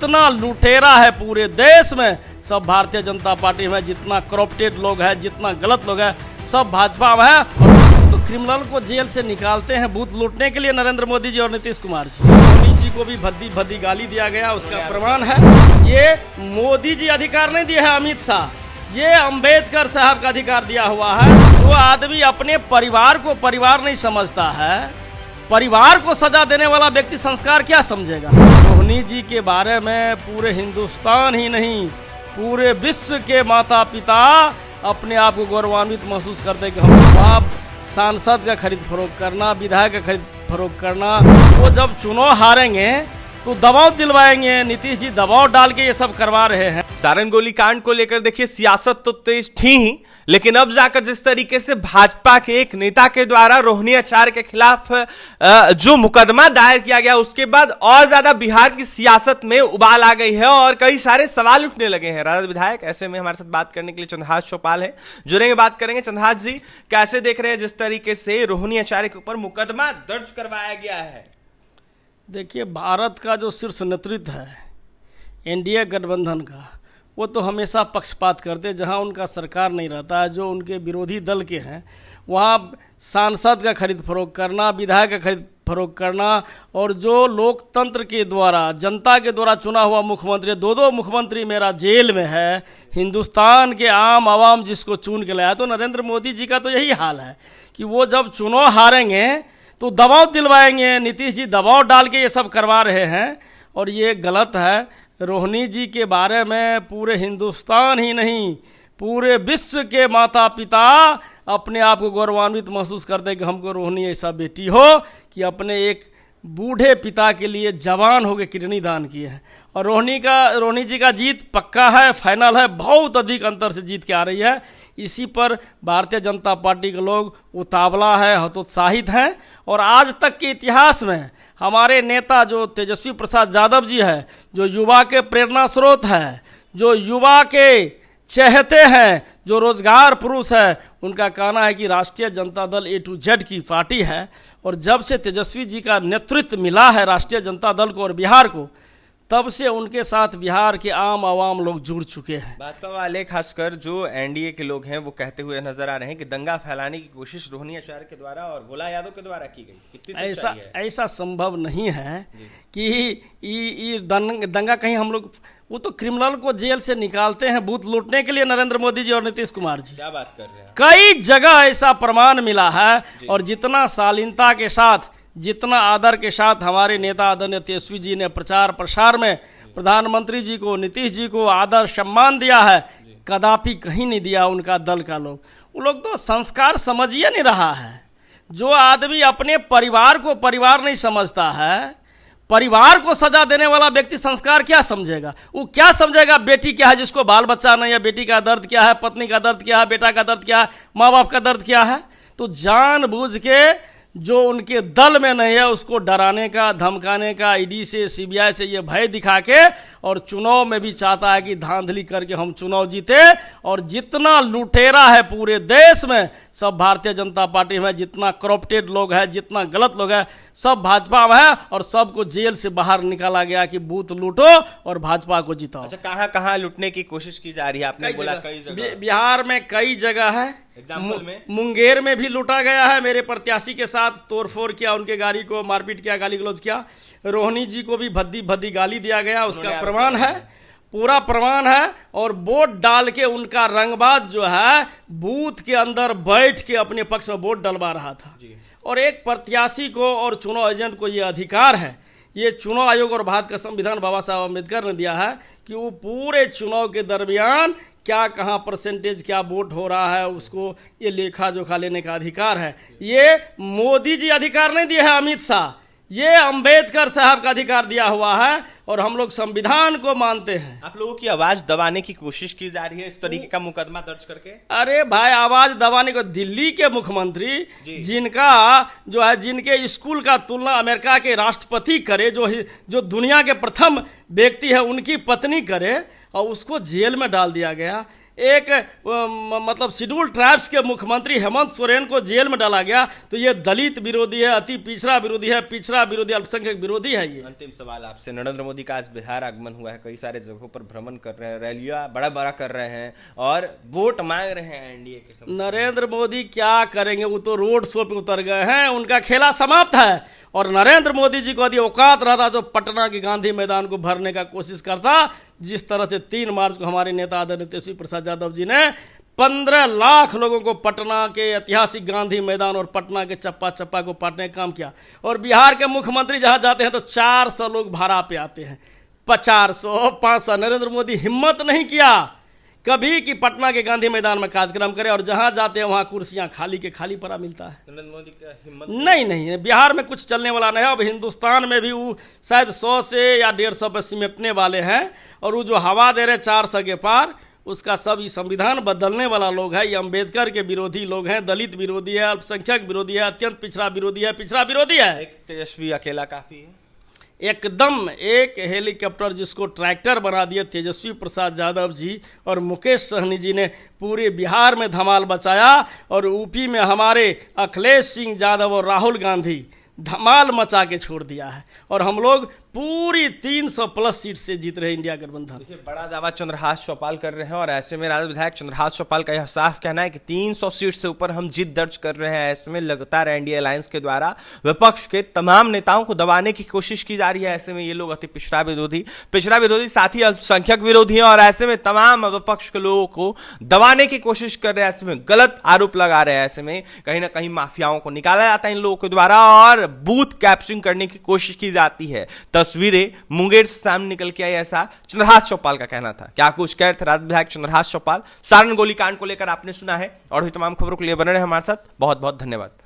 जितना लुटेरा है पूरे देश में सब भारतीय जनता पार्टी में, जितना करप्टेड लोग हैं, जितना गलत लोग हैं, सब भाजपा में है। तो क्रिमिनल को जेल से निकालते हैं बूथ लूटने के लिए नरेंद्र मोदी जी और नीतीश कुमार जी। मोदी जी को भी भद्दी भद्दी गाली दिया गया, उसका प्रमाण है। ये मोदी जी अधिकार नहीं दिए हैं अमित शाह, ये अंबेडकर साहब का अधिकार दिया हुआ है। जो आदमी अपने परिवार को परिवार नहीं समझता है, परिवार को सजा देने वाला व्यक्ति संस्कार क्या समझेगा। रोहिणी जी के बारे में पूरे हिंदुस्तान ही नहीं, पूरे विश्व के माता पिता अपने आप को गौरवान्वित महसूस करते कि हम आप सांसद का खरीद फरोख्त करना, विधायक का खरीद फरोख्त करना, वो जब चुनाव हारेंगे तो दबाव दिलवाएंगे। नीतीश जी दबाव डाल के ये सब करवा रहे हैं। सारण गोली कांड को लेकर देखिए सियासत तो तेज थी ही, लेकिन अब जाकर जिस तरीके से भाजपा के एक नेता के द्वारा रोहिणी आचार्य के खिलाफ जो मुकदमा दायर किया गया, उसके बाद और ज्यादा बिहार की सियासत में उबाल आ गई है और कई सारे सवाल उठने लगे हैं। राजद विधायक ऐसे में हमारे साथ बात करने के लिए चंद्रहास चौपाल है, जुड़ेंगे, बात करेंगे। चंद्रहास जी, कैसे देख रहे हैं जिस तरीके से रोहिणी आचार्य के ऊपर मुकदमा दर्ज करवाया गया है? देखिए, भारत का जो शीर्ष नेतृत्व है एनडीए गठबंधन का, वो तो हमेशा पक्षपात करते हैं। जहां उनका सरकार नहीं रहता है, जो उनके विरोधी दल के हैं, वहां सांसद का खरीद फरोख्त करना, विधायक का खरीद फरोख्त करना, और जो लोकतंत्र के द्वारा, जनता के द्वारा चुना हुआ मुख्यमंत्री, दो मुख्यमंत्री मेरा जेल में है, हिंदुस्तान के आम आवाम जिसको चुन के लाया। तो नरेंद्र मोदी जी का तो यही हाल है कि वो जब चुनाव हारेंगे तो दबाव दिलवाएंगे। नीतीश जी दबाव डाल के ये सब करवा रहे हैं और ये गलत है। रोहिणी जी के बारे में पूरे हिंदुस्तान ही नहीं, पूरे विश्व के माता पिता अपने आप को गौरवान्वित महसूस करते हैं कि हमको रोहिणी ऐसा बेटी हो कि अपने एक बूढ़े पिता के लिए जवान होकर किडनी दान किए हैं। और रोहिणी जी का जीत पक्का है, फाइनल है, बहुत अधिक अंतर से जीत के आ रही है। इसी पर भारतीय जनता पार्टी के लोग उतावला है, हतोत्साहित हैं। और आज तक के इतिहास में हमारे नेता जो तेजस्वी प्रसाद यादव जी है, जो युवा के प्रेरणा स्रोत है, जो युवा के चहेते हैं, जो रोजगार पुरुष है, उनका कहना है कि राष्ट्रीय Janata Dal A to Z की पार्टी है। और जब से तेजस्वी जी का नेतृत्व मिला है राष्ट्रीय जनता दल को और बिहार को, तब से उनके साथ बिहार के आम आवाम लोग जुड़ चुके हैं। भाजपा वाले, खासकर जो एनडीए के लोग हैं, वो कहते हुए नजर आ रहे हैं कि दंगा फैलाने की कोशिश रोहिणी आचार्य के द्वारा और भोला यादव के द्वारा की गई। कितनी सच्चाई है? ऐसा संभव नहीं है कि दंगा कहीं हम लोग, वो तो क्रिमिनल को जेल से निकालते हैं बूथ लूटने के लिए नरेंद्र मोदी जी और नीतीश कुमार जी। क्या बात कर रहे हैं? कई जगह ऐसा प्रमाण मिला है। और जितना शालीनता के साथ, जितना आदर के साथ हमारे नेता आदरणीय तेजस्वी जी ने प्रचार प्रसार में प्रधानमंत्री जी को, नीतीश जी को आदर सम्मान दिया है, कदापि कहीं नहीं दिया उनका दल का लोग। वो लोग तो संस्कार समझिए नहीं रहा है। जो आदमी अपने परिवार को परिवार नहीं समझता है, परिवार को सजा देने वाला व्यक्ति संस्कार क्या समझेगा। वो क्या समझेगा बेटी क्या है जिसको बाल बच्चा नहीं है, बेटी का दर्द क्या है, पत्नी का दर्द क्या है, बेटा का दर्द क्या है, माँ बाप का दर्द क्या है। तो जानबूझ के जो उनके दल में नहीं है उसको डराने का, धमकाने का, ईडी से, सीबीआई से ये भय दिखा के, और चुनाव में भी चाहता है कि धांधली करके हम चुनाव जीते। और जितना लुटेरा है पूरे देश में सब भारतीय जनता पार्टी में, जितना करप्टेड लोग हैं, जितना गलत लोग हैं, सब भाजपा में है। और सबको जेल से बाहर निकाला गया कि बूथ लूटो और भाजपा को जिताओ। अच्छा, कहाँ कहाँ लूटने की कोशिश की जा रही है? आपने बोला कई जगह, बिहार में कई जगह है। एग्जाम्पल में मुंगेर में भी लूटा गया है, मेरे प्रत्याशी के साथ तोड़फोड़ किया, उनके गाड़ी को मारपीट किया, गाली गलौज किया। रोहिणी जी को भी भद्दी भद्दी गाली दिया गया, उसका प्रमाण है, पूरा प्रमाण है। और वोट डाल के उनका रंगबाज जो है बूथ के अंदर बैठ के अपने पक्ष में वोट डलवा रहा था। और एक प्रत्याशी को और चुनाव एजेंट को ये अधिकार है, ये चुनाव आयोग और भारत का संविधान बाबा साहब अम्बेडकर ने दिया है कि वो पूरे चुनाव के दरमियान क्या कहाँ परसेंटेज क्या वोट हो रहा है, उसको ये लेखा जोखा लेने का अधिकार है। ये मोदी जी अधिकार नहीं दिए हैं अमित शाह, ये अंबेडकर साहब का अधिकार दिया हुआ है। और हम लोग संविधान को मानते हैं। आप लोगों की आवाज दबाने की कोशिश की जा रही है इस तरीके का मुकदमा दर्ज करके? अरे भाई, आवाज दबाने को, दिल्ली के मुख्यमंत्री जिनका जो है, जिनके स्कूल का तुलना अमेरिका के राष्ट्रपति करे, जो दुनिया के प्रथम व्यक्ति है, उनकी पत्नी करे, और उसको जेल में डाल दिया गया। एक मतलब शेड्यूल ट्राइब्स के मुख्यमंत्री हेमंत सोरेन को जेल में डाला गया, तो ये दलित विरोधी है, अति पिछड़ा विरोधी है, पिछड़ा विरोधी, अल्पसंख्यक विरोधी है। ये अंतिम सवाल आपसे, नरेंद्र मोदी का आज बिहार आगमन हुआ है, कई सारे जगहों पर भ्रमण कर रहे हैं, रैलियां बड़ा बड़ा कर रहे हैं और वोट मांग रहे हैं एनडीए के समर्थन। नरेंद्र मोदी क्या करेंगे, वो तो रोड शो पे उतर गए हैं, उनका खेला समाप्त है। और नरेंद्र मोदी जी को यदि औकात रहता जो पटना के गांधी मैदान को भरने का कोशिश करता, जिस तरह से 3 मार्च को हमारे नेता आदरणीय तेजस्वी प्रसाद यादव जी ने 15 लाख लोगों को पटना के ऐतिहासिक गांधी मैदान और पटना के चप्पा चप्पा को पाटने का काम किया। और बिहार के मुख्यमंत्री जहां जाते हैं तो 400 लोग भाड़ा पे आते हैं, 400 500। नरेंद्र मोदी हिम्मत नहीं किया कभी कि पटना के गांधी मैदान में कार्यक्रम करे, और जहां जाते हैं वहां कुर्सियां खाली के खाली पड़ा मिलता है। नरेंद्र मोदी का हिम्मत नहीं, बिहार में कुछ चलने वाला नहीं है। अब हिंदुस्तान में भी वो शायद 100 से या 150 पे सिमटने वाले हैं, और वो जो हवा दे रहे 400 के पार, उसका सब ये संविधान बदलने वाला लोग है, ये अंबेडकर के विरोधी लोग हैं, दलित विरोधी है, अल्पसंख्यक विरोधी है, अत्यंत पिछड़ा विरोधी है, पिछड़ा विरोधी है। एक तेजस्वी अकेला काफी है एकदम। एक हेलीकॉप्टर जिसको ट्रैक्टर बना दिए तेजस्वी प्रसाद यादव जी और मुकेश सहनी जी ने पूरे बिहार में धमाल बचाया, और यूपी में हमारे अखिलेश सिंह यादव और राहुल गांधी धमाल मचा के छोड़ दिया है, और हम लोग पूरी 300+ सीट से जीत रहे इंडिया गठबंधन। देखिए, बड़ा दावा चंद्रहास चौपाल कर रहे हैं, और ऐसे में राजद विधायक चंद्रहास चौपाल का यह साफ कहना है कि 300 सीट से ऊपर हम जीत दर्ज कर रहे हैं। ऐसे में लगातार एनडीए अलायंस के द्वारा विपक्ष के तमाम नेताओं को दबाने की कोशिश की जा रही है। ऐसे में ये लोग अति पिछड़ा विरोधी साथ ही अल्पसंख्यक विरोधी हैं, और ऐसे में तमाम विपक्ष के लोगों को दबाने की कोशिश कर रहे हैं। ऐसे में गलत आरोप लगा रहे हैं। ऐसे में कहीं ना कहीं माफियाओं को निकाला जाता है इन लोगों के द्वारा, और बूथ कैप्चरिंग करने की कोशिश की जाती है। तस्वीरें मुंगेर से सामने निकल के आई, ऐसा चंद्रहास चौपाल का कहना था। क्या कुछ कह रहे थे राज्य विधायक चंद्रहास चौपाल। सारण गोलीकांड को लेकर आपने सुना है, और भी तमाम खबरों के लिए बने रहे हमारे साथ। बहुत बहुत धन्यवाद।